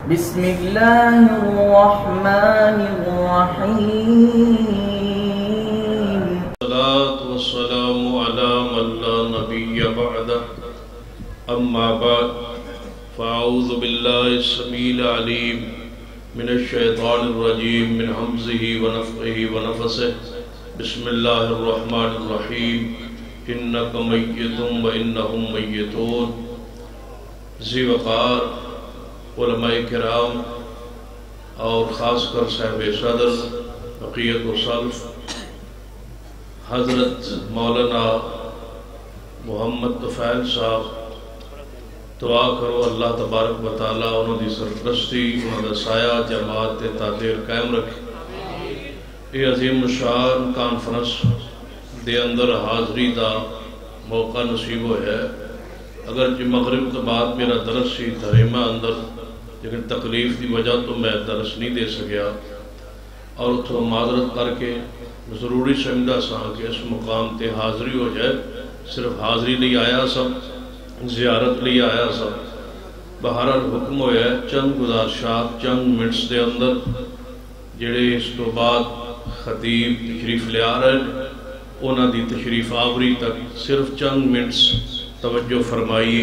بسم اللہ الرحمن الرحیم الصلاة والسلام على من لا نبی بعد اما بعد فاعوذ باللہ السمیع العلیم من الشیطان الرجیم من حمزه ونفخه ونفثه بسم اللہ الرحمن الرحیم انک میت وانہم میتون ذی وقار علماء کرام اور خاص کر صاحب صدر بقیت و سلف حضرت مولانا محمد طفیل صاحب دعا کرو اللہ تبارک و تعالیٰ انہوں دی سرپرستی انہوں دا سایہ جماعت تعدیر قائم رکھے یہ عظیم الشان کانفرنس دے اندر حاضری دا موقع نصیب ہو ہے اگرچہ مغرب تو بعد میرا درس سی دھریمہ اندر لیکن تکلیف دی وجہ تو میں درس نہیں دے سکیا اور تو معذرت کر کے ضروری سمجھا سا کہ اس مقام تے حاضری ہو جائے صرف حاضری لئی آیا سب زیارت لئی آیا سب بہرحال حکم ہویا ہے چند گزارشات چند منٹس دے اندر جڑے اس تو بعد خطیب تشریف لے آ رہے ہیں انہاں دی تشریف آوری تک صرف چند منٹس توجہ فرمائی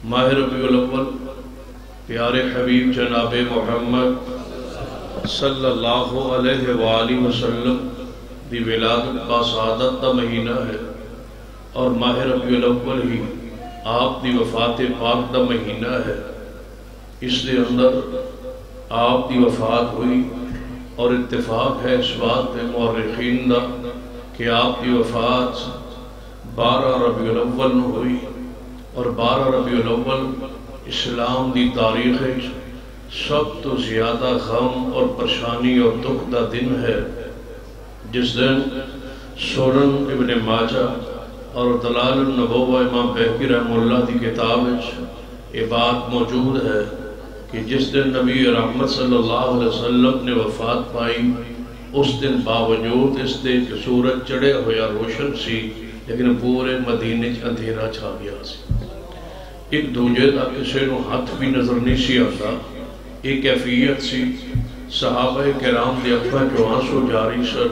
ماہ ربیع الاول پیارے حبیب جناب محمد صلی اللہ علیہ وآلہ وسلم دی ولادت کا سعادت کا مہینہ ہے اور ماہ ربیع الاول ہی آپ دی وفات پاک دا مہینہ ہے اس دے اندر آپ دی وفات ہوئی اور اتفاق ہے اس بات میں مورخین دا کہ آپ دی وفات 12 ربیع الاول ہوئی اور 12 ربیع الاول اسلام دی تاریخ سب تو زیادہ غم اور پریشانی اور دکھ دا دن ہے جس دن سنن ابن ماجہ اور دلائل النبوہ امام بہقی رحمہ اللہ دی کتاب یہ بات موجود ہے کہ جس دن نبی رحمت صلی اللہ علیہ وسلم نے وفات پائی اس دن باوجود اس دن کہ سورج چڑھے ہویا روشن سی لیکن پورے مدینے اندھیرا چھا گیا سی ایک دوجہ دا کسی نو ہاتھ بھی نظر نہیں سی آتا ایک کیفیت سی صحابہ کرام دے اکبر جو آنسو جاری سر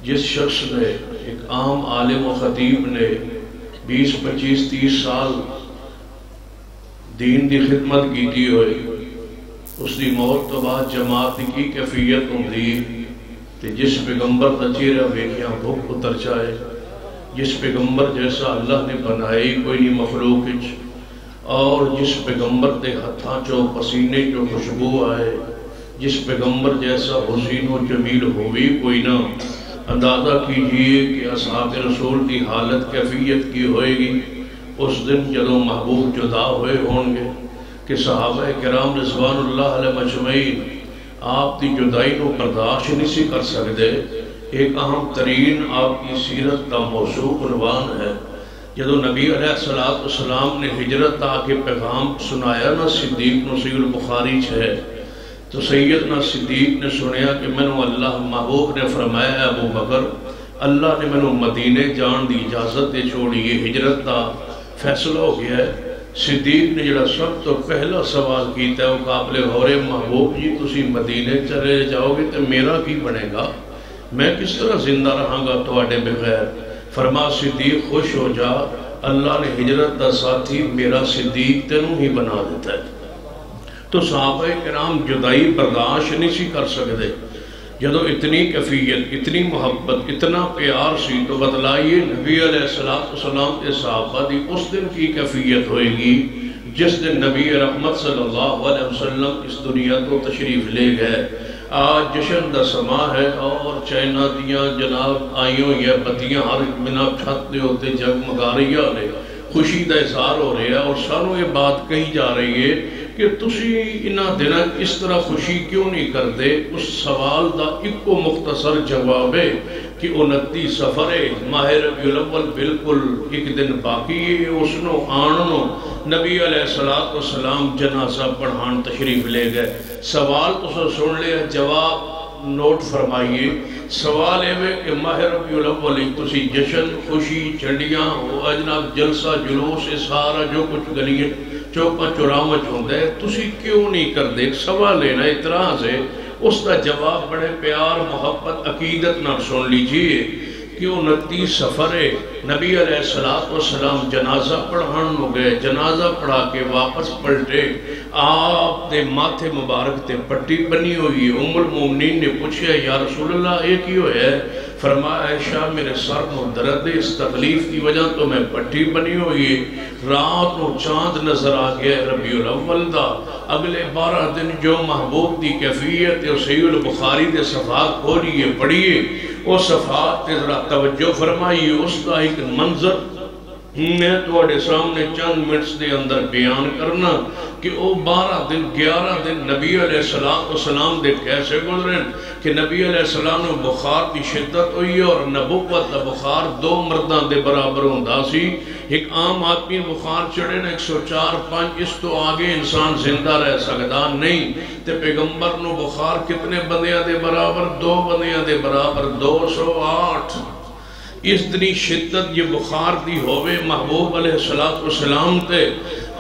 جس شخص نے ایک عام عالم و خطیب نے 20 25 30 سال دین دی خدمت کیتی ہوئے اس دی موت تو بعد جماعت کی کیفیت ہوں دی کہ جس پیغمبر دا چہرہ ویکھیاں بھوک اتر جائے جس پیغمبر جیسا اللہ نے بنائی کوئی نہیں مخلوق اور جس پیغمبر دے ہتھاں چو پسینے چو خوشبو آئے جس پیغمبر جیسا حسین و جمیل ہوئی کوئی نہ اندازہ کیجئے کہ اصحاب رسول کی حالت کیفیت کی ہوئے گی اس دن جدو محبوب جدا ہوئے ہوں گے کہ صحابہ کرام رضوان اللہ علیہ مجمعین آپ کی جدائی کو برداشت نہیں سی کر سکتے ایک اہم ترین آپ کی سیرت کا موضوع عنوان ہے جدو نبی علیہ السلام نے ہجرت آکے پیغام سنایا نا صدیق نو صحیح البخاری ہے تو سیدنا صدیق نے سنیا کہ میں نو اللہ محبوب نے فرمایا ابو بکر اللہ نے میں نو مدینے جان دی اجازت دے چھوڑی یہ ہجرت دا فیصلہ ہو گیا ہے صدیق نے جڑا سب تو پہلا سوال کیتا ہے وہ قابل غور محبوب جی تسی مدینے چلے جاؤ گے تو میرا کی بنے گا میں کس طرح زندہ رہاں گا تواڈے بغیر فرما صدیق خوش ہو جا اللہ نے ہجرت دا ساتھی میرا صدیق تینوں ہی بنا دیتا ہے تو صحابہ کرام جدائی برداشت نہیں سی کر سکتے جدو اتنی کیفیت اتنی محبت اتنا پیار سی تو بتلائیے نبی علیہ السلام کے صحابہ دی اس دن کی کیفیت ہوئے گی جس دن نبی رحمت صلی اللہ علیہ وسلم اس دنیا کو تشریف لے گئے آج جشن دا سما ہے اور چائنا دیاں جناب آئیوں یا بتیاں ہر بنا چھت دے ہوتے جگمگا رہی آنے خوشی دا اظہار ہو رہا ہے اور سانوں یہ بات کہی جا رہی ہے کہ تسی انہ دنہ اس طرح خوشی کیوں نہیں کر دے اس سوال دا ایک کو مختصر جواب ہے کہ 29 سفر ماہ ربیع الاول بالکل ایک دن باقی ہے اس نو آننو نبی علیہ السلام جنازہ پڑھان تشریف لے گئے سوال تو سن لے جواب نوٹ فرمائیے سوال ہے کہ ماہ ربیع الاول تسی جشن خوشی چنڈیاں جناب جلسہ جلوس سارا جو کچھ گلیے چوپا چوراوچ ہوندے تسی کیوں نہیں کر دے؟ سوال لینا اعتراض ہے، اس کا جواب بڑے پیار محبت عقیدت نہ سن لیجئے کہ 29 سفر ہے، نبی علیہ السلام جنازہ پڑھان ہو گئے، جنازہ پڑھا کے واپس پلٹے، آپ دے ماتھے مبارک تے پٹی بنی ہوئی، ام المومنین نے پوچھا یا رسول اللہ ایک ہی ہویا ہے؟ فرمایا عائشہ میرے سر کو درد اس تکلیف کی وجہ تو میں پٹی بنی ہوئی، رات کو چاند نظر آ گیا ربیع الاول دا، اگلے 12 دن جو محبوب دی کیفیت ہے صحیح البخاری دے صفحات کھولیے پڑھیے، وہ صفحات تے ذرا توجہ فرمائیے، اس کا ایک منظر میں توڑے سامنے چند منٹس دے اندر بیان کرنا کہ وہ 12 دن 11 دن نبی علیہ السلام دے کیسے گزریں کہ نبی علیہ السلام نے بخار دی شدت ہوئی اور نبوت دا بخار 2 مردان دے برابر ہوندہ سی، ایک عام آدمی بخار چڑھے نا 104-5 اس تو آگے انسان زندہ رہ سکتا نہیں، تے پیغمبر نو بخار کتنے بندیاں دے برابر؟ 2 بندیاں دے برابر 208، اس دنی شدت یہ بخار دی ہوئے محبوب علیہ السلام تے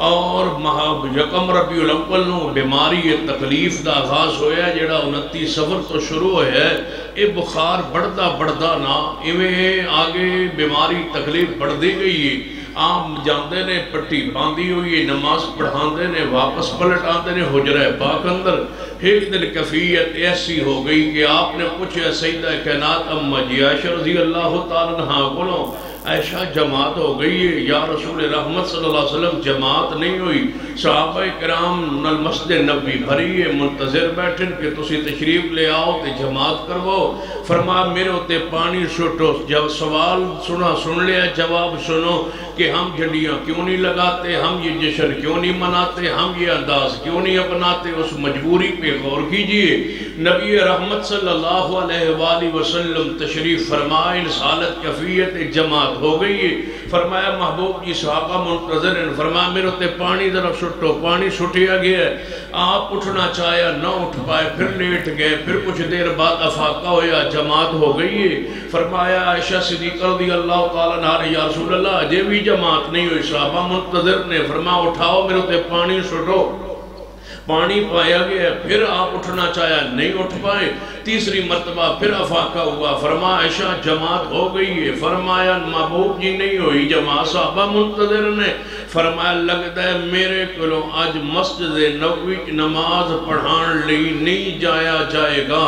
اور یکم ربیع الاول نو بیماری تکلیف دا آغاز ہویا جڑا 29 سفر تو شروع ہویا ہے، اے بخار بڑھدا نا ایویں آگے بیماری تکلیف بڑھ دی گئی، آپ جاندے نے پٹی باندھی ہوئی، نماز پڑھاندے نے واپس پلٹ آندے نے حجرہ پاک اندر، ایک دن کیفیت ایسی ہو گئی کہ آپ نے پوچھا سیدہ کائنات اما جی عائشہ رضی اللہ تعالیٰ عنہ کو، عائشہ جماعت ہو گئی ہے یا رسول رحمت صلی اللہ علیہ وسلم؟ جماعت نہیں ہوئی، صحابہ کرام مسجد نبی بھری ہے، منتظر بیٹھن کہ تسی تشریف لے آؤ تے جماعت کرو، فرمایا میرے ہوتے پانی چھوٹو، جب سوال سن لیا جواب سنو کہ ہم جھنڈیاں کیوں نہیں لگاتے، ہم یہ جشن کیوں نہیں مناتے، ہم یہ انداز کیوں نہیں اپناتے، اس مجبوری پہ غور کیجئے۔ نبی رحمت صلی اللہ علیہ وآلہ وسلم تشریف فرمائے، اس حالت کیفیت جماعت ہو گئی ہے، فرمایا محبوب کی صحابہ منتظر ہیں، فرمایا میرے ہوتے پانی ذرا چھٹو، پانی چھٹیا گیا ہے، آپ اٹھنا چاہیا نہ اٹھ پائے، پھر لیٹ گئے، پھر کچھ دیر بعد افاقہ ہویا، جماعت ہو گئی ہے، فرمایا عائشہ صدیقہ رضی اللہ تعالیٰ عنہ یا رسول اللہ اجے بھی جماعت نہیں ہوئی، صحابہ منتظر نے، فرمایا اٹھاؤ میرے ہوتے پانی چھٹو، پانی پایا گیا، پھر آپ اٹھنا چاہیا نہیں اٹھ پائے، تیسری مرتبہ پھر افاقہ ہوا، فرمایا عائشہ جماعت ہو گئی ہے، فرمایا محبوب جی نہیں ہوئی جماعت، صحابہ منتظر نے، فرمایا لگتا ہے میرے کلو آج مسجد نبوی کی نماز پڑھان لی نہیں جایا جائے گا،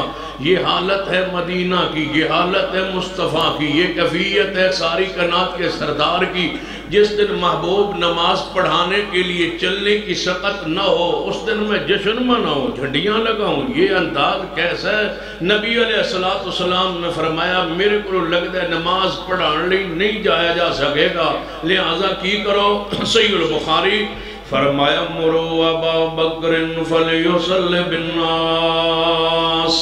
یہ حالت ہے مدینہ کی، یہ حالت ہے مصطفیٰ کی، یہ کیفیت ہے ساری کائنات کے سردار کی، جس دن محبوب نماز پڑھانے کے لیے چلنے کی سقط نہ ہو اس دن میں جشن مناؤں، جھنڈیاں لگاؤں، یہ انداز کیسا ہے؟ نبی علیہ السلام نے فرمایا میرے کو لگتا ہے نماز پڑھان لی نہیں جایا جا سکے گا، لہذا کی کرو؟ صحیح البخاری فرمایا مرو ابا بکر فلیصلی بالناس،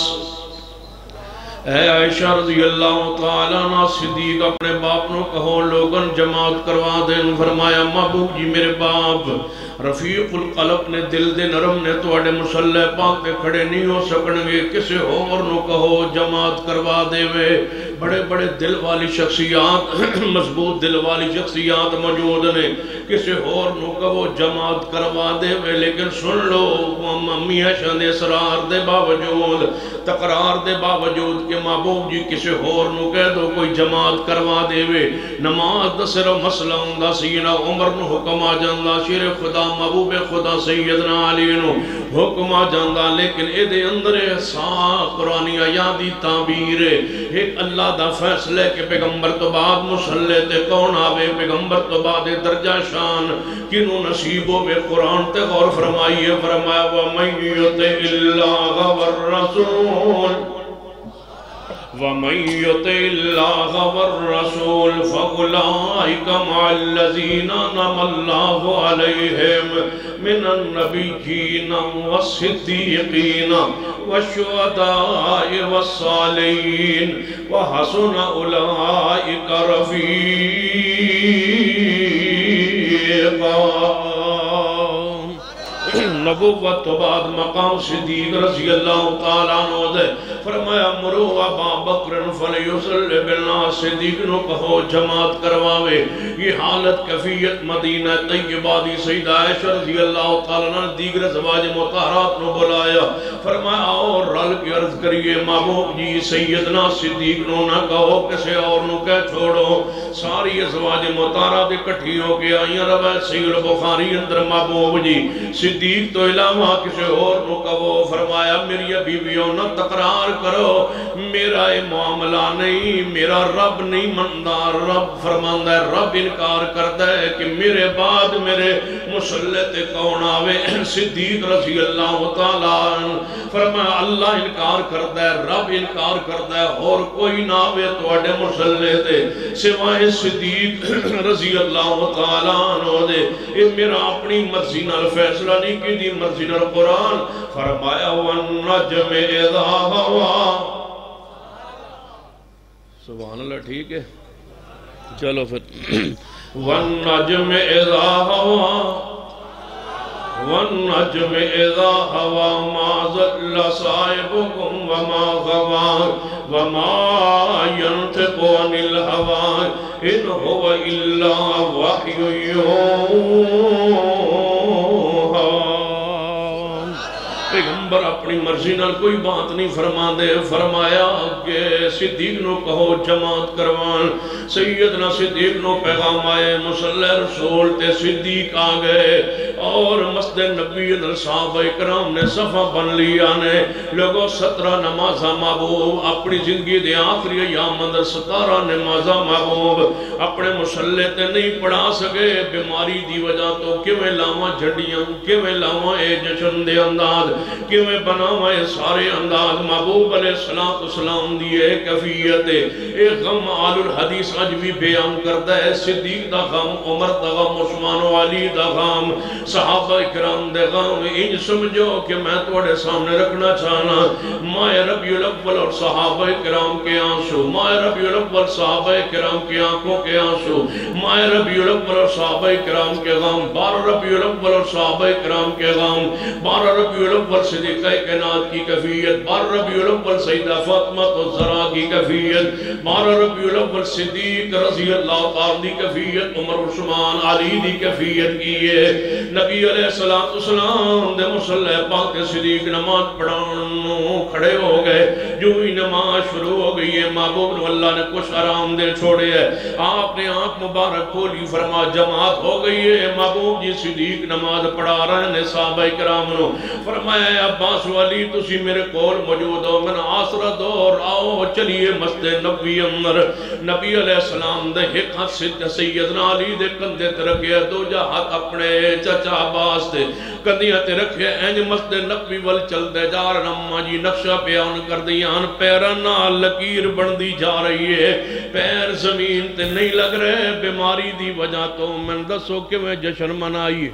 اے عائشہ رضی اللہ تعالیٰ عنہ صدیق اپنے باپ نو کہو لوگن جماعت کروا دیں، فرمایا محبوب جی میرے باپ رفیق القلب نے دل دے نرم نے تو اڑے مسلح پاک دے کھڑے نہیں ہو سکنگے، کسے اور نو کہو جماعت کروا دے وے، بڑے بڑے دل والی شخصیات مضبوط دل والی شخصیات موجود نے، کسے اور نو کہو جماعت کروا دے وے، لیکن سن لو امی عائشہ دے اصرار دے باوجود تقرار دے باوجود کہ محبوب جی کسے اور نو کہہ دو کوئی جماعت کروا دے وے، نماز دا صرف مسئلہ ہوندا سینا عمر نو حکم آ جاندا، شیر خدا محبوب خدا سیدنا علی نو حکم آ جاندا، لیکن اے دے اندر قرآنی آیاتی تعبیر ایک اللہ دا فیصلہ کہ پیغمبر تو بعد مسلح تے کون آوے، پیغمبر تو بعد درجہ شان کنو نصیب ہوئے، قرآن تے غور فرمائیے، فرمایا وَمَن يُطِعِ اللَّهَ وَالرَّسُولَ وَمَن يُطِعِ اللَّهَ وَالرَّسُولَ فَأُولَئِكَ مَعَ الَّذِينَ أَنْعَمَ اللَّهُ عَلَيْهِمْ مِنَ النَّبِيِّينَ وَالصِّدِّيقِينَ وَالشُّهَدَاءِ وَالصَّالِحِينَ وَحَسُنَ أُولَئِكَ رَفِيقًا۔ نبوت تو بعد مقام صدیق رضی اللہ تعالیٰ عنہ دے، فرمایا مرو ابا بکر فلیصلی بالناس، صدیق نو کہو جماعت کرواوے. یہ حالت کیفیت مدینہ طیبہ دی سیدہ عائشہ رضی اللہ تعالیٰ عنہ دیگر ازواج مطہرات نو بلایا. فرمایا اور رل کے عرض کریے محبوب جی سیدنا صدیق نو نہ کہو کسے اور نو کہہ چھوڑو. ساری ازواج مطہرات اکٹھی ہو کے آئیں. روایت صحیح البخاری اندر محبوب جی صدیق تو علاوہ کسے اور نو کہو. فرمایا میری بیویوں نہ تقرار کرو، میرا یہ معاملہ نہیں، میرا رب نہیں مندہ. رب فرماندہ ہے، رب انکار کرتا ہے کہ میرے بعد میرے مسلط کون آوے. صدیق رضی اللہ تعالیٰ فرمایا اللہ انکار کرتا ہے، رب انکار کرتا ہے، اور کوئی نہ آوے تو اڈے مسلط سوائے صدیق رضی اللہ تعالیٰ عنہ دے. یہ میرا اپنی مرضی نال فیصلہ نہیں کی دی، مرضی نال قرآن. فرمایا والنجم اذا ہوا. سبحان اللہ. ٹھیک ہے چلو پھر والنجم اذا ہوا والنجم اذا ہوا ما ضل صاحبكم وما غوا وما ينطق عن الهوى ان هو الا وحي يوحى. پیغمبر اپنی مرضی نال کوئی بات نہیں فرما دے. فرمایا کہ صدیق نو کہو جماعت کروان. سیدنا صدیق نو پیغام آئے، مصلی رسول تے صدیق آ گئے اور مسجد نبی اندر صحابہ اکرام نے صفحہ بن لیا نے. لوگوں 17 نمازہ محبوب اپنی زندگی دے آخری ایام اندر 17 نمازہ محبوب اپنے مصلی تے نہیں پڑھا سکے. بیماری دی وجہ تو کیویں لاواں جھڑیاں، کیویں لاواں اے جشن دے انداز، کیویں بناواں اے سارے انداز. محبوب علیہ السلام دی اے کیفیت اے غم آل الحدیث اج بھی بیان کرتا ہے. صدیق دا غم، عمر دا غم، عثمان و علی دا غم، صحابہ اکرام دے غم. انج سمجھو کہ میں تھوڑے سامنے رکھنا چاہنا ماہ ربیع الاول اور صحابہ اکرام کے آنسو، ماہ ربیع الاول صحابہ اکرام کی آنکھوں کے آنسو، ماہ ربیع الاول اور صحابہ اکرام کے غم، 12 ربیع الاول اور صحابہ اکرام کے غم، 12 ربیع الاول صدیقہ کائنات کی کیفیت، 12 ربیع الاول سیدہ فاطمہ الزہرا کی کیفیت، 12 ربیع الاول صدیق رضی اللہ تعالیٰ دی کیفیت، عمر عثمان علی دی کیفیت کی ہے. نبی علیہ السلام دے مصلی پاک صدیق نماز پڑھانوں کھڑے ہو گئے. جو ہی نماز شروع ہو گئی ہے محبوب اللہ نے کچھ آرام دے چھوڑے ہے. آپ نے آنکھ مبارک کھولی، فرما جماعت ہو گئی ہے. محبوب جی صدیق نماز پڑھا رہے ہیں صحابہ اکرام نو. فرمایا عباس والی تسی میرے کول موجود ہو، من آسرہ دو اور آؤ چلیے مسجد نبی اندر. نبی علیہ السلام دے ایک ہاتھ سے سیدنا علی دے کندھے تے رکھے، دوجا ہاتھ اپنے چچا عباس دے کندھیاں تے رکھے. اینج مسجد نبی ول چل دے جا رہے. اماں جی نقشہ بیان کر دیاں، پیراں نال لکیر بندی جا رہی ہے، پیر زمین تے نہیں لگ رہے بیماری دی وجہ تو. میں دسو کیویں جشن منائی،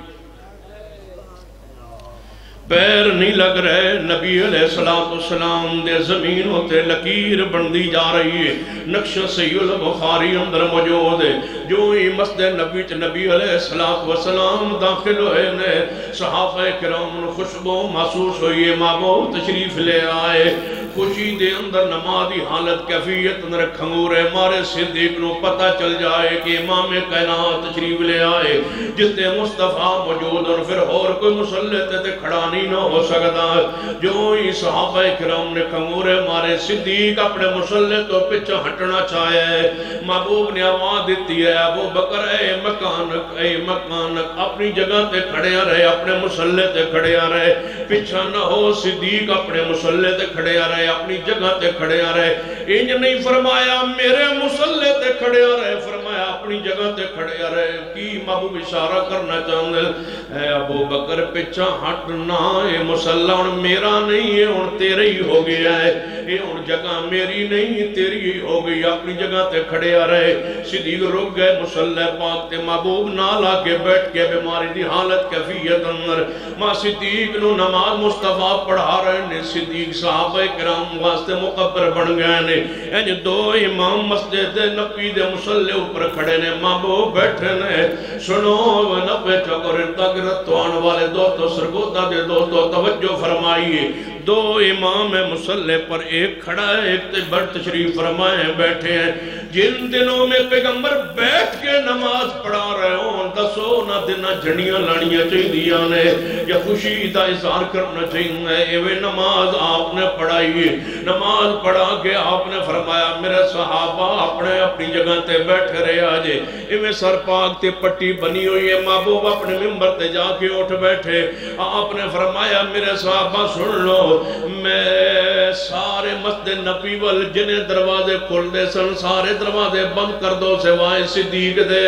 پیر نہیں لگ رہے. نبی علیہ السلام دے زمین ہوتے لکیر بندی جا رہی ہے. نقش صحیح البخاری اندر موجود ہے. جو ہی مسجد نبی چ نبی علیہ السلام داخل ہوئے نے، صحابہ کرام خوشبو محسوس ہوئی ہے. محبوب تشریف لے آئے، خوشی دے اندر نمازی حالت کیفیت اندر کھنگورے مارے. صدیق نو پتہ چل جائے کہ امام کائنات تشریف لے آئے، جس تے مصطفیٰ موجود اور پھر اور کوئی مسلط تے کھڑا نہیں نہ ہو سکتا. جو ہی صحابہ کرام نے کھنگورے مارے، صدیق اپنے مسلط تو پچھا ہٹنا چاہے. محبوب نے آواز دیتی ہے ابو بکر اے مکانک، اے مکانک، اپنی جگہ تے کھڑے رہے، اپنے مسلط تے کھڑے رہے، پیچھا نہ ہو. صدیق اپنے مسلط تے کھڑے رہے، اپنی جگہ تے کھڑے رہے. انج نہیں فرمایا میرے مسلط تے کھڑے رہے، فرمایا اپنی جگہ تے کھڑے رہے. کی محبوب اشارہ کرنا چاہتے اے ابو بکر پیچھا ہٹنا، اے مسلح میرا نہیں ہے، ہن تیرے ہی ہو گیا ہے. یہ ہن جگہ میری نہیں تیری ہی ہو گئی. اپنی جگہ تے کھڑے رہے. صدیق رک گئے مصلی پاک تے. محبوب نال آگے بیٹھ کے بیماری دی حالت کیفیت اندر ماں صدیق نو نماز مصطفیٰ پڑھا رہے نے. صدیق صحابہ کرام واسطے مقبر بن گئے نے. انج دو امام مسجد نبی دے مصلی اوپر کھڑے نے، محبوب بیٹھے نے. سنو نبے چکر تک رتوان والے دوستو، سرگودا دے دوستو توجہ فرمائیے. دو امام ہے مسلح پر، ایک کھڑا ہے ایک بڑھ تشریف فرمائے بیٹھے ہیں. جن دنوں میں پیغمبر بیٹھ کے نماز پڑھا رہے ہوں دسو نہ دن جھڑیاں لانیاں چاہیے نے یا خوشی دا اظہار کرنا چاہیے. ایویں نماز آپ نے پڑھائی، نماز پڑھا کے آپ نے فرمایا میرے صحابہ اپنے اپنی جگہ تے بیٹھے رہے آجے. ایویں سر پاک تے پٹی بنی ہوئی ہے، محبوب اپنے ممبر تے جا کے اٹھ بیٹھے. آپ نے فرمایا میرے صحابہ سن لو، میں سارے مسجد نبی وال جنہیں دروازے کھل دے سن سارے دروازے بند کر دو سوائے صدیق دے.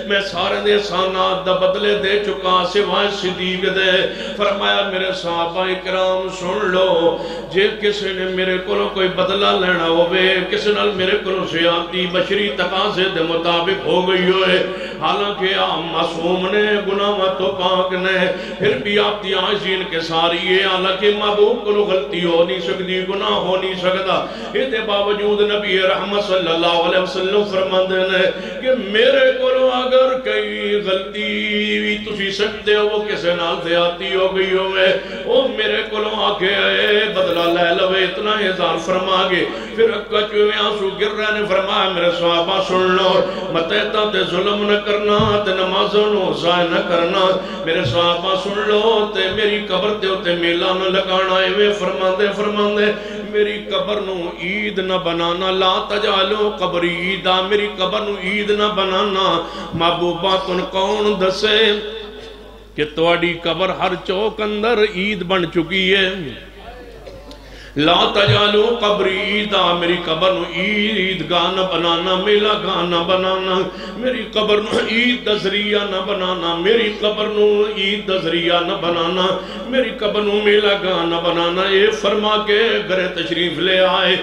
میں سارے دے احسانات دا بدلے دے چکا سوائے صدیق دے. فرمایا میرے صحابہ اکرام سن لو، جے کسی نے میرے کو کوئی بدلہ لینا ہوئے، کسی نال میرے کو زیادتی بشری تقاضے دے مطابق ہو گئی ہوئے، حالانکہ آپ معصوم نے گناہ تو پاک نے، پھر بھی آپ دی عائزین کے ساری ہے، حالانکہ محبوب کو غلطی ہو نہیں سکتی، گناہ ہو نہیں سکتا. اس دے باوجود نبی رحمت صلی اللہ علیہ وسلم فرماندے نے کہ میرے کو اگر کئی غلطی تسی سکتے ہو وہ کسے نال زیادتی ہو گئی ہوئے، وہ میرے کو آکے بدلہ لے لوے اتنا اظہار فرما گے. پھر کچھویں آنسو گر رہے نے فرمایا میرے صحابہ سن لو، متحتہ تے ظلم نہ کرنا تے نمازوں نو ضائع نہ کرنا. میرے صحابہ سن لو تے میری قبر تے ہوتے میلہ نہ لگانا. ایویں فرماندے میری قبر نو عید نہ بنانا، لا تجعلو قبری عیدا، میری قبر نو عید نہ بنانا. محبوباتن کون دسے کہ تواڈی قبر ہر چوک اندر عید بن چکی ہے. لا تجعلو قبری عیدا، میری قبر نو عیدگاہ نہ بنانا، میلہ گاہ نہ بنانا. میری قبر نو عید دا ذریعہ نہ بنانا، میری قبر نو عید دا ذریعہ نہ بنانا، میری قبر نو میلہ گاہ نہ بنانا. اے فرما کے گھر تشریف لے آئے.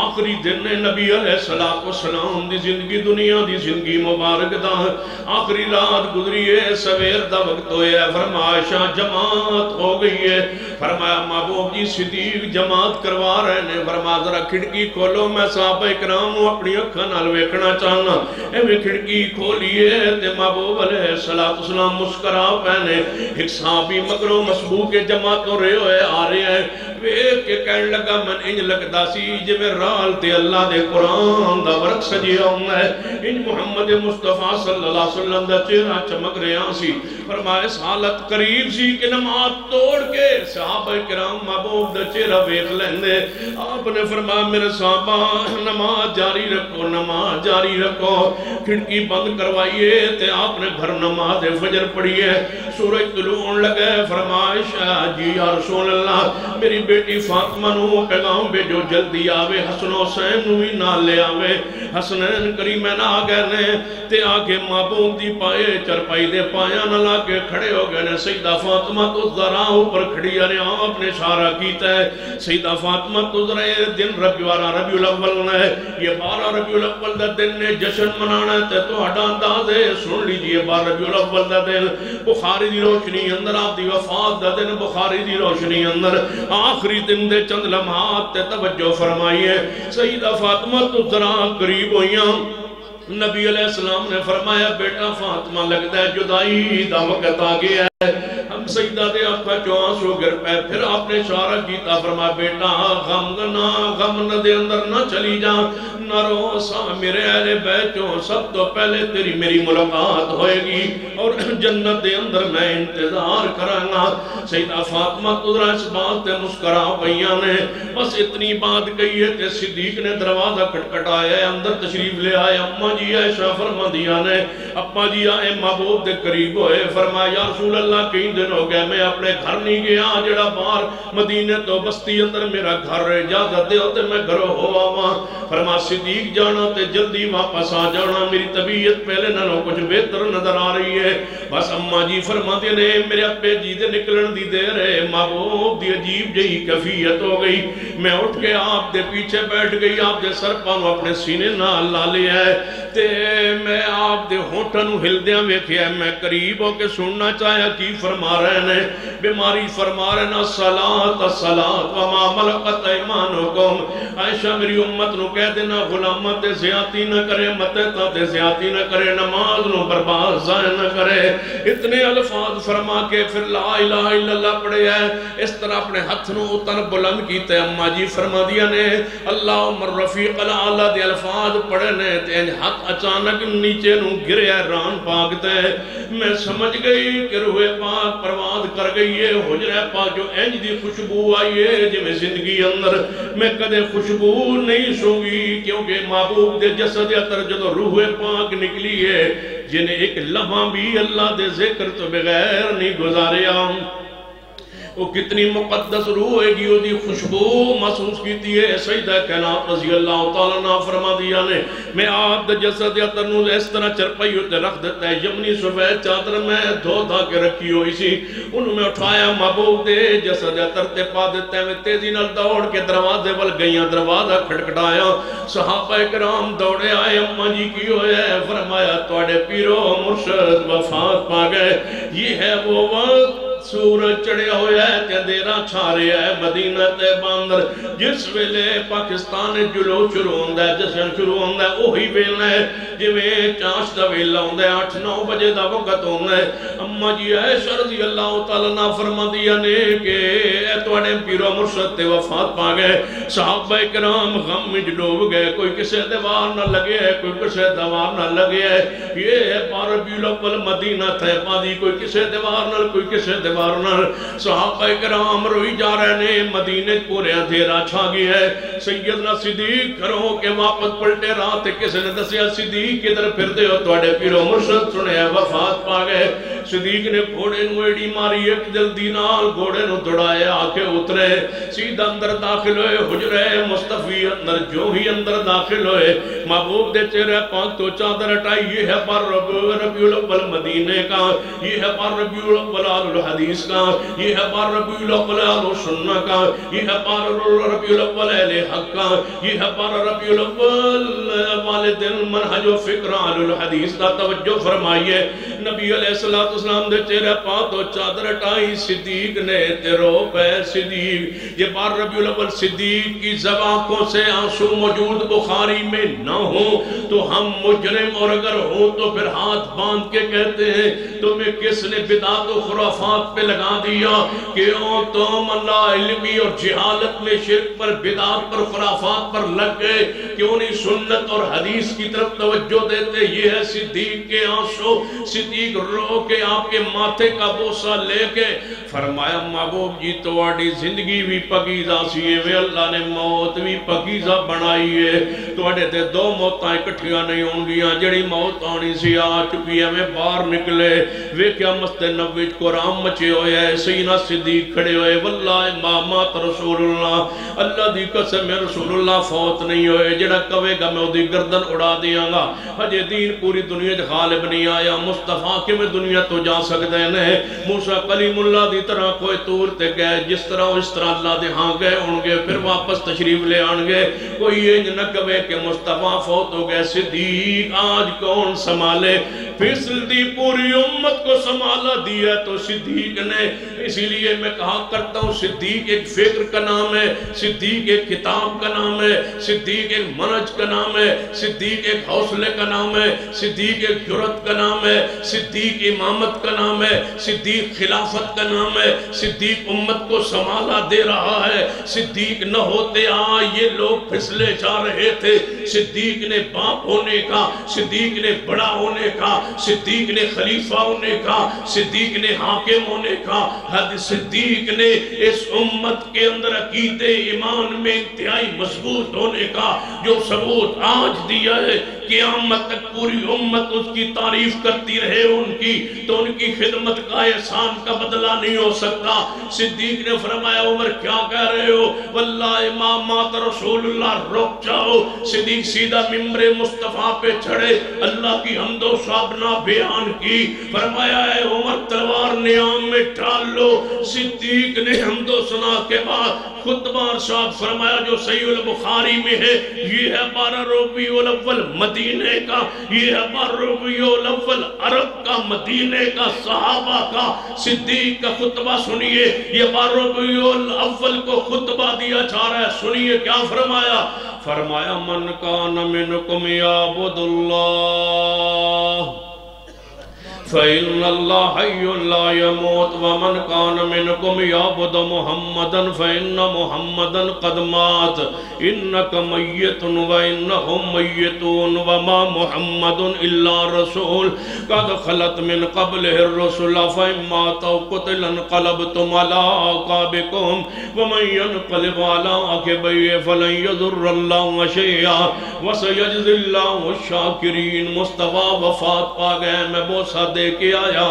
آخری دن نبی علیہ السلام دی زندگی، دنیا دی زندگی مبارک دا آخری رات گزری ہے، سویر دا وقت ہویا ہے. فرمایا جماعت ہو گئی ہے. فرمایا محبوب جی صدیق جماعت کروا رہے نے. فرمایا ذرا کھڑکی کھولو، میں صحابہ اکرام اپنی اکھاں نال ویکھنا چاہنا. ایویں کھڑکی کھولیے تے محبوب علیہ السلام مسکرا پہنے. ایک صحابی مگروں مسبوق جماعت ہو رہے ہوئے آ رہے ہیں، ویکھ کے کہنے لگا من انج لگدا سی جویں رال تے اللہ دے قرآن دا ورق سجیا ہوندا ہے، انج محمد مصطفیٰ صلی اللہ علیہ وسلم دا چہرہ چمک رہا سی. فرمایا اس حالت قریب سی کہ نماز توڑ کے صحابہ کرام محبوب دا چہرہ ویکھ لیندے. آپ نے فرمایا میرے صحابہ نماز جاری رکھو، نماز جاری رکھو. کھڑکی بند کروائیے تے آپ نے گھر نماز فجر پڑھی ہے. سورج طلوع لگے. فرمایا جی یا رسول اللہ میری بیٹی فاطمہ نو پیغام بھیجو جلدی آوے، حسن و حسین نو بھی نال لے آوے. حسنین کریمین آ گئے نے تے آگے محبوب دی پائے چرپائی دے پایا نہ لا کے کھڑے ہو گئے نے. سیدہ فاطمہ تو ذرا اوپر کھڑی ہے، آپ نے اشارہ کیتا ہے. سیدہ فاطمہ تو ذرا دن ربیع الاول ہے، یہ 12 ربیع الاول دا دن نے جشن منانا ہے تے تو ہڈا انداز ہے. سن لیجئے 12 ربیع الاول دا دن بخاری دی روشنی اندر آپ دی وفات دا دن، بخاری دی روشنی اندر آخری دن دے چند لمحات تے توجہ فرمائیے. سیدہ فاطمہ تو ذرا قریب ہوئیاں. نبی علیہ السلام نے فرمایا بیٹا فاطمہ لگتا ہے جدائی دا وقت آ گیا ہے. ہم سیدہ دے آنکھاں چوں آنسو گر پے. پھر آپ نے اشارہ کیتا فرمایا بیٹا غم نہ دے اندر نہ چلی جا، نہ رو سا میرے اہل بیتوں، سب تو پہلے تیری میری ملاقات ہوئے گی اور جنت دے اندر میں انتظار کرانگا. سیدہ فاطمہ قدرہ اس بات تے مسکرا پئیاں نے. بس اتنی بات کہی ہے کہ صدیق نے دروازہ کھٹکھٹایا ہے، اندر تشریف لے آئے. اماں جی عائشہ فرما دیا نے، ابا جی آئے محبوب دے قریب ہوئے. فرمایا یا رسول اللہ کئی دن ہو گئے میں اپنے گھر نہیں گیا، جڑا باہر مدینے تو بستی اندر میرا گھر اجازت دے ہوتے میں گھروں ہو آواں. فرما صدیق جانا تے جلدی واپس آ جانا، میری طبیعت پہلے نہ کچھ بہتر نظر آ رہی ہے. بس اماں جی فرما دے نے میرے ابے جی دے نکلن دی دیر ہے. محبوب دی عجیب جہی کیفیت ہو گئی. میں اٹھ کے آپ دے پیچھے بیٹھ گئی، آپ دے سر پانو اپنے سینے نال لا لیا ہے تے میں آپ دے ہونٹاں نو ہل دیاں ویکھیا. میں قریب ہو کے سننا چاہیا کی فرما رہے رہے ہیں بیماری فرما رہے نا صلاۃ صلاۃ وما ملکت ایمانکم عائشہ میری امت نو کہہ دینا غلامت زیادتی نہ کرے متعتا تے زیادتی نہ کرے نماز نو برباد ضائع نہ کرے اتنے الفاظ فرما کے پھر لا الہ الا اللہ پڑھے ہے اس طرح اپنے ہاتھ نو اتن بلند کیتے اما جی فرما دیا نے اللہم الرفیق الاعلی دے الفاظ پڑھے نے تے ہاتھ اچانک نیچے نو گریا ران پاکتے میں سمجھ گئی کہ روح پاک پرواز کر گئی ہے حجرہ پاک جو انج دی خوشبو آئی ہے جو میں زندگی اندر میں کدے خوشبو نہیں سونگی کیونکہ محبوب دے جسد اطر جدو روح پاک نکلی ہے جنہیں ایک لمحہ بھی اللہ دے ذکر تو بغیر نہیں گزاریا وہ کتنی مقدس روح ہے گی وہ دی خوشبو محسوس کیتی ہے سیدہ کائنات رضی اللہ تعالیٰ عنہ فرما دیا نے میں آپ دے جسد اطر نو اس طرح چرپائی ہوتے رکھ دیتا ہے یمنی سفید چادر میں دھو دھا کے رکھی ہوئی سی انہوں میں اٹھایا محبوب دے جسد اطر تے پا دیتا ہے میں تیزی نال دوڑ کے دروازے وال گئیاں دروازہ کھڑکڑایا صحابہ کرام دوڑے آئے اماں جی کی ہوئے فرمایا توڑے پیرو مرشد وفات پا گئے یہ ہے وہ وقت سورج چڑھے ہوئے ہے تے اندھیرا چھا رہا ہے مدینہ طیبہ اندر جس ویلے پاکستان جلو شروع ہوندا ہے جشن شروع ہوندا ہے وہی ویلا ہے جویں چاش دا ویلا ہوندا ہے 8-9 بجے دا وقت ہوندا ہے اما جی عائشہ رضی اللہ تعالی عنہ فرما دیا نے کہ اے تواڈے پیرو مرشد تے وفات پا گئے صحابہ کرام غم وچ ڈوب گئے کوئی کسے دے وار نہ لگے ہے کوئی کسے دے وار نہ لگے ہے یہ ہے ربیع الاول مدینہ طیبہ دی کوئی کسے دے وار نہ کوئی کسے دے صحابہ کرام روئی جا رہے نے مدینے پورے اندھیرا چھا گیا ہے سیدنا صدیق کرو کہ واپس پلٹے رات کسی نے دسیا صدیق کدھر پھر دے ہو توڑے پیرو مرشد سنے وفات پا گئے صدیق نے گھوڑے نو ایڈی ماری ایک جلدی نال گھوڑے نو دوڑائے آکے اترے سیدھا اندر داخل ہوئے حجرے مصطفی اندر جو ہی اندر داخل ہوئے محبوب دے چہرے پاک تو چادر ہٹائی یہ ہے پر ربیع الاول مدینے کا یہ ہے پر ربیع الاول الحدیث کا یہ ہے پر ربیع الاول اہل سنہ کا یہ ہے پر ربیع الاول اہل حق کا یہ ہے پر ربیع الاول والد المنہج و فکر اہل الحدیث کا توجہ فرمائیے نبی علیہ السلام دے چہرے پاک تو چادر ہٹائی صدیق نے تیرو پہ صدیق یہ پر ربیع الاول صدیق کی زبانوں سے آنسو موجود بخاری میں نہ ہوں تو ہم مجرم اور اگر ہوں تو پھر ہاتھ باندھ کے کہتے ہیں تمہیں کس نے بدعت و خرافات پہ لگا دیا کیوں تم اللہ علمی اور جہالت میں شرک پر بدعت پر خرافات پر لگ گئے کیوں نہیں سنت اور حدیث کی طرف توجہ دیتے یہ ہے صدیق کے آنسو صدیق رو کے آپ کے ماتھے کا بوسہ لے کے فرمایا محبوب جی تواڈی زندگی بھی پکیزہ سی ہے اللہ نے موت بھی پکیزہ بنائی ہے تواڈے تے دو موتاں اکٹھیاں نہیں ہوں گیاں جڑی موت آنی سی آ چکی ہے میں باہر نکلے وے کیا مسجد نبوی قرآن مچے ہوئے ہے سینہ صدیق کھڑے ہوئے واللہ مامات رسول اللہ دی قسم میں رسول اللہ فوت نہیں ہوئے جڑا کہے گا میں دی گردن اڑا دیاں گا ہجے دین پوری دنیا جا غالب نہیں آیا مصطفیٰ کے میں دنیا تو جا سکتے ہیں موسیٰ کلیم اللہ دی طرح کوئی طور تے گئے جس طرح اس طرح اللہ دے ہاں گئے ہوں گے پھر واپس تشریف لے آن گے کوئی یہ نہ کہے کہ مصطفیٰ فوت ہو گئے صدیق آج کون سنبھالے فیصل دی پوری امت کو سنبھالا دیا تو صدیق نے اسی لیے میں کہا کرتا ہوں صدیق ایک فکر کا نام ہے صدیق ایک کتاب کا نام ہے صدیق ایک منج کا نام ہے صدیق ایک حوصلے کا نام ہے صدیق ایک جرت کا نام ہے صدیق امامت کا نام ہے صدیق خلافت کا نام ہے صدیق امت کو سنبھالا دے رہا ہے صدیق نہ ہوتے یہ لوگ پھسلے جا رہے تھے صدیق نے باپ ہونے کا صدیق نے بڑا ہونے کا صدیق نے خلیفہ ہونے کا صدیق نے حاکم ہونے کا حد صدیق نے اس امت کے اندر عقیدے ایمان میں انتہائی مضبوط ہونے کا جو ثبوت آج دیا ہے قیامت تک پوری امت اس کی تعریف کرتی رہے ان کی تو ان کی خدمت کا احسان کا بدلہ نہیں ہو سکتا صدیق نے فرمایا عمر کیا کہہ رہے ہو واللہ امامات رسول اللہ رک جاؤ صدیق سیدھا ممبر مصطفیٰ پہ چڑھے اللہ کی حمد و ثنا بیان کی فرمایا ہے عمر تلوار نیام میں ڈال لو صدیق نے حمد و ثنا کے بعد خطبہ ارشاد فرمایا جو صحیح البخاری میں ہے، یہ ہے 12 ربیع الاول مدینے کا، یہ ہے 12 ربیع الاول عرب کا، مدینے کا، صحابہ کا، صدیق کا خطبہ سنیے۔ یہ 12 ربیع الاول کو خطبہ دیا جا رہا ہے، سنیے کیا فرمایا؟ فرمایا من کان منکم یعبد اللہ فإن اللہ حی لا يموت ومن کان منکم یعبد محمدا فإن محمدا قد مات انک میت وانہم میتون وما محمد الا رسول قد خلت من قبلہ الرسل فإن مات او قتل انقلبتم علی اعقابکم ومن ينقلب على عقبیہ فلن یضر اللہ شیئا وسیجزی اللہ الشاکرین۔ مصطفیٰ وفات پا گئے، میں بوسہ دے کے آیا،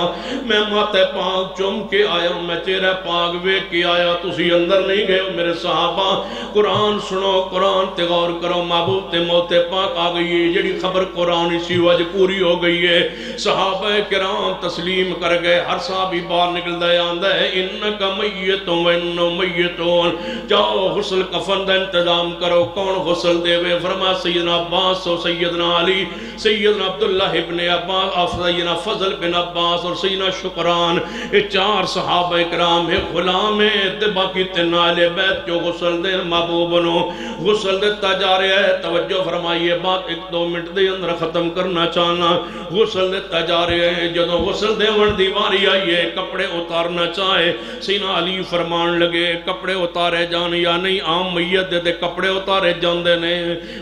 میں ماتھے پاک چوم کے آیا، میں چہرہ پاک ویکھ کے آیا، تسی اندر نہیں گئے ہو میرے صحابہ۔ قرآن سنو، قرآن تے غور کرو، محبوب تے موت پاک آ گئی ہے، جڑی خبر قرآن اسی وجہ پوری ہو گئی ہے۔ صحابہ کرام تسلیم کر گئے، ہر صحابی باہر نکل دے آندہ ہے انکا میتوں و انو میتون، جاؤ غسل کفن دا انتظام کرو۔ کون غسل دے وے؟ فرما سیدنا عباس و سیدنا علی، سیدنا عبداللہ ابن عباس، سیدنا فضل بن عباس اور سیدنا شکران، یہ 4 صحابہ اکرام ہے، غلام ہے، باقی تنال بیت جو غسل دے محبوب نو غسل دیتا جا رہے ہیں۔ توجہ فرمائیے، بات 1-2 منٹ دے اندر ختم کرنا چاہنا۔ غسل دیتا جا رہے ہیں، جدو غسل دے ون دیواری آئیے، کپڑے اتارنا چاہے، سیدنا علی فرمان لگے کپڑے اتارے جان یا نہیں؟ عام میت دے کپڑے اتارے جاندے نے،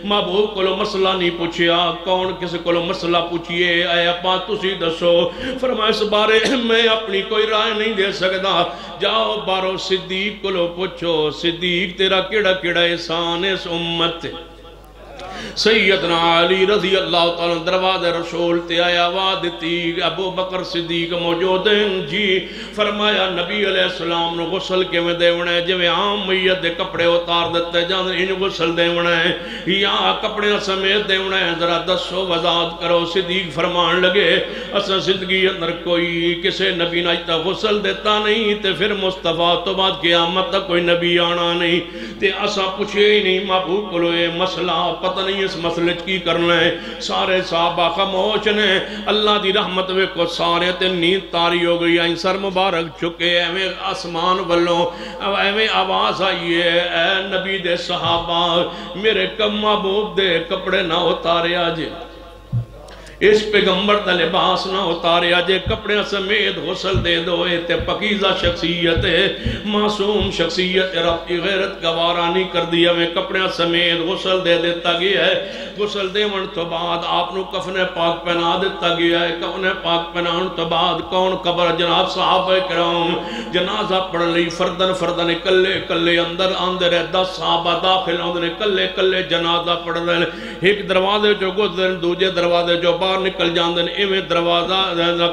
محبوب کو مسئلہ نہیں پوچھیا، کون کسی کو مسئلہ پوچھئے، اے اپا تسی دسو۔ فرمایا اس بارے میں اپنی کوئی رائے نہیں دے سکتا، جاؤ بارو صدیق کو لو پوچھو، صدیق تیرا کیڑا کیڑا احسان ہے اس امت۔ سیدنا علی رضی اللہ تعالیٰ دروازے رسول تے آیا، آواز دیتی ابو بکر صدیق موجود ہیں جی۔ فرمایا نبی علیہ السلام نے غسل کے میں دیونا ہے، جو عام میت دے کپڑے اتار دیتے جان ان غسل دیونا ہے یا کپڑے سمیت دیونا ہے؟ ذرا دسو وضاحت کرو۔ صدیق فرمان لگے اسا زندگی اندر کوئی کسے نبی نہ اجتا غسل دیتا نہیں، تے پھر مصطفیٰ تو بعد قیامت تک کوئی نبی آنا نہیں، تے اسا پوچھے ہی نہیں محبوب کو لوئے مسئلہ پتہ نہیں اس مسئلے کی کرنا ہے۔ سارے صحابہ خاموش نے، اللہ دی رحمت وے کو سارے تے نیند تاری ہو گئی، آئیں سر مبارک چکے، ایویں آسمان والوں ایویں آواز آئیے اے نبی دے صحابہ میرے کم محبوب دے کپڑے نہ اتارے آجے، اس پیغمبر دا لباس نہ اتارے آجے، کپڑے سمیت غسل دے دو۔ تے پکیزہ شخصیت ہے، معصوم شخصیت، رب کی غیرت گوارا نہیں کر دیا، میں کپڑے سمیت غسل دے دیتا گیا ہے۔ غسل دے ون تو بعد آپ نو کفن پاک پہنا دیتا گیا ہے۔ کفن پاک پہنان تو بعد کون قبر؟ جناب صحابہ کرام جنازہ پڑھ لی، فردن فردن کلے کلے اندر آندے رہے، 10 صحابہ داخل آندے کلے کلے جنازہ پڑھ رہے، ایک دروازے جو گزرن دوجے دروازے جو باہر نکل جاندے، ایویں دروازہ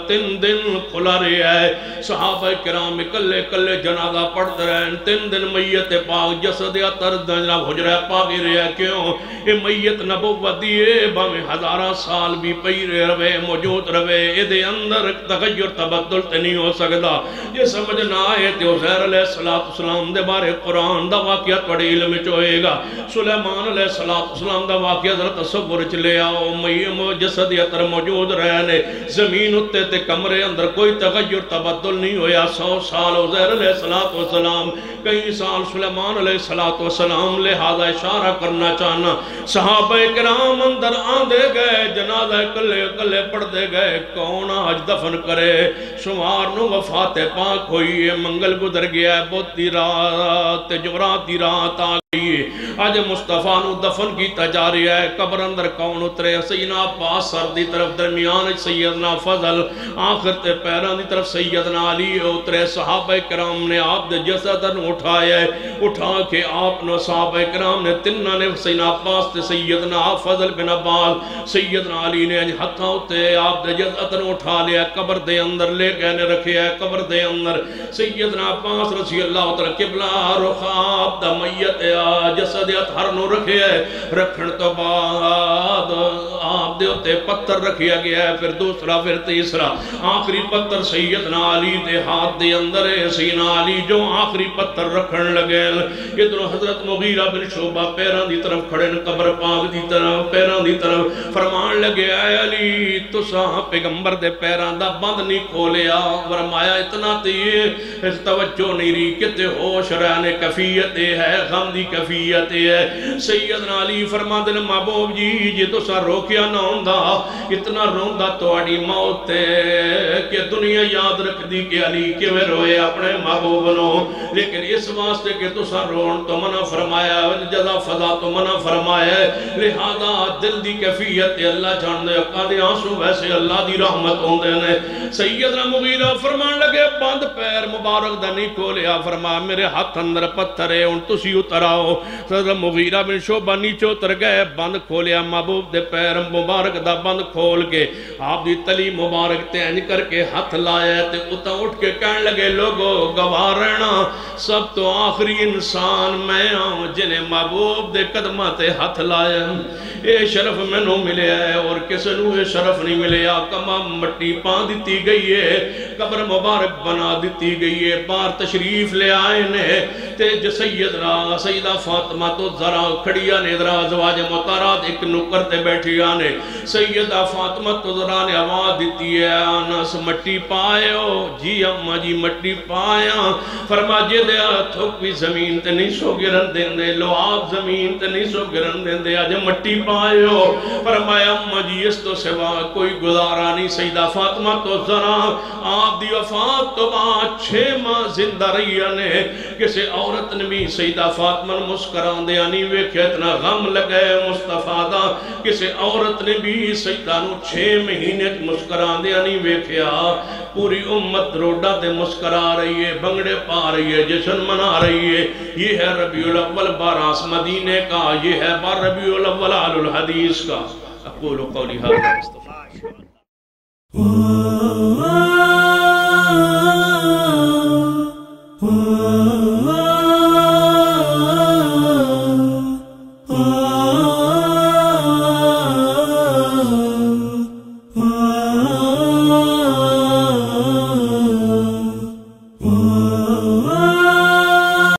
3 دن کھلا رہا ہے۔ صحابہ کرام کلے کلے جنازہ پڑھتے رہے، 3 دن میت پاک جسد اطہر جناب حجرہ پاک ہی رہا۔ کیوں؟ یہ میت نبوت دیئے باویں 1000 سال بھی پئی رہے موجود رہے، ادھے اندر تغیر تبدل تے نہیں ہو سکتا۔ یہ سمجھ نہ آئے تے عزیر علیہ السلام دے بارے قرآن دا واقعہ توڑی علم چوئے گا، سلیمان علیہ السلام دا واقعہ ذرا تصور چلے آؤ، جسد اطہر موجود رہنے، زمین اتے تے کمرے اندر کوئی تغیر تبدل نہیں ہویا۔ 100 سال عزیر علیہ السلام، کئی سال سلیمان علیہ السلام، لہذا اشارہ کرنا چاہنا صحابہ کرام اندر آندے گئے، جنازہ کلے کلے پڑھ دے گئے، کون آج دفن کرے؟ شمار نو وفات پاک ہوئی ہے، منگل گزر گیا ہے، بہتی رات جمعراتی رات آ گئی، آج مصطفیٰ نو دفن کی تجاری ہے۔ قبر اندر کون اترے؟ سیدنا عباس سر دی طرف، درمیان سیدنا فضل، آخر تے پیران دی طرف سیدنا علی اترے۔ صحابہ کرام نے آپ دے جسد اٹھایا ہے، اٹھا کے آپ نے صحابہ کرام نے تنہ نے سیدنا عباس تے سیدنا فضل بن عباس سیدنا علی نے ہتھاں تے آپ دے جسد اٹھا لیا، قبر دے اندر لے گئے نے رکھے ہے۔ قبر دے اندر سیدنا عباس رضی اللہ تعالی قبلہ رخ آپ دا میت جسد دے ہتھر نو رکھیا ہے، رکھن تو بعد آپ دے اتے پتھر رکھیا گیا ہے، پھر دوسرا پھر تیسرا، آخری پتھر سیدنا علی دے ہاتھ دے اندر ہے۔ سیدنا علی جو آخری پتھر رکھن لگے، ادھر حضرت مغیرہ بن شعبہ پیران دی طرف کھڑے، قبر پاک دی طرف پیران دی طرف فرمان لگے، اے علی تساں پیغمبر دے پیران دا بند نہیں کھولیا۔ فرمایا اتنا تیئے اس توجہ نہیں رہی، کتے ہوش رہنے کفیت ہے، غم دی کفیت ہے۔ سیدنا علی فرما دل محبوب جی جی تو سا روکیا نہ ہوندہ، اتنا روندہ تو اڑی موت ہے کہ دنیا یاد رکھ دی کہ علی کے میں روئے اپنے محبوب نو، لیکن اس واسطے کہ تو سا رون تو منع فرمایا، جزا فضا تو منع فرمایا، لہذا دل دی کفیت اللہ جان دے، اکا دے آنسو ویسے اللہ دی رحمت ہوں دے نے۔ سیدنا مغیرہ فرمان لگے بند پیر مبارک دا نہیں کھولیا، فرما میرے ہاتھ اندر پتھر ہے ان تسی اتراؤ۔ حضرت مغیرہ بن شعبہ نیچے اتر گئے، بند کھولیا، محبوب دے پیر مبارک دا بند کھول کے آپ دی تلی مبارک تینج کر کے ہاتھ لائے تے اتا اٹھ کے کہنے لگے لوگو گواہ رہنا سب تو آخری انسان میں ہوں جنہیں محبوب دے قدمہ تے ہاتھ لائے، اے شرف میں نو ملے ہے اور کسے نو اے شرف نہیں ملے، کما مٹی پان دیتی گئی ہے، قبر مبارک بنا دیتی گئی ہے، بار تشریف لے آئے نے تے جو سیدہ فاطمہ تو ذرا کھڑیا نے ذرا ازواج مطارات ایک نکر تے بیٹھی آنے، سیدہ فاطمہ تو ذرا نے آواز دیتی ہے آنس مٹی پائے ہو، جی اممہ جی مٹی پایا، فرما جے دے تھوک بھی زمین تے نہیں سو گرن دیں دے، لو آپ زمین تے نہیں سو گرن دیں دے، آج مٹی پائے ہو، فرمایا اممہ جی اس تو سوا کوئی گزارا نہیں۔ سیدہ فاطمہ تو ذرا آپ دی وفات تو بعد 6 ماہ زندہ رہی نے، کسے عورت نے بھی سیدہ فاطمہ مسکران دیا نہیں ویکھے، اتنا غم لگے مصطفیٰ دا، کسے عورت نے بھی سیدہ نو 6 مہینے مسکران دیا نہیں ویکھیا، پوری امت روڈا دے مسکرا رہی ہے، بنگڑے پا رہی ہے، جشن منا رہی ہے، یہ ہے ربیع الاول باراس مدینے کا، یہ ہے بار ربیع الاول آل الحدیث کا۔ اقول قولی ھذا استغفر اللہ۔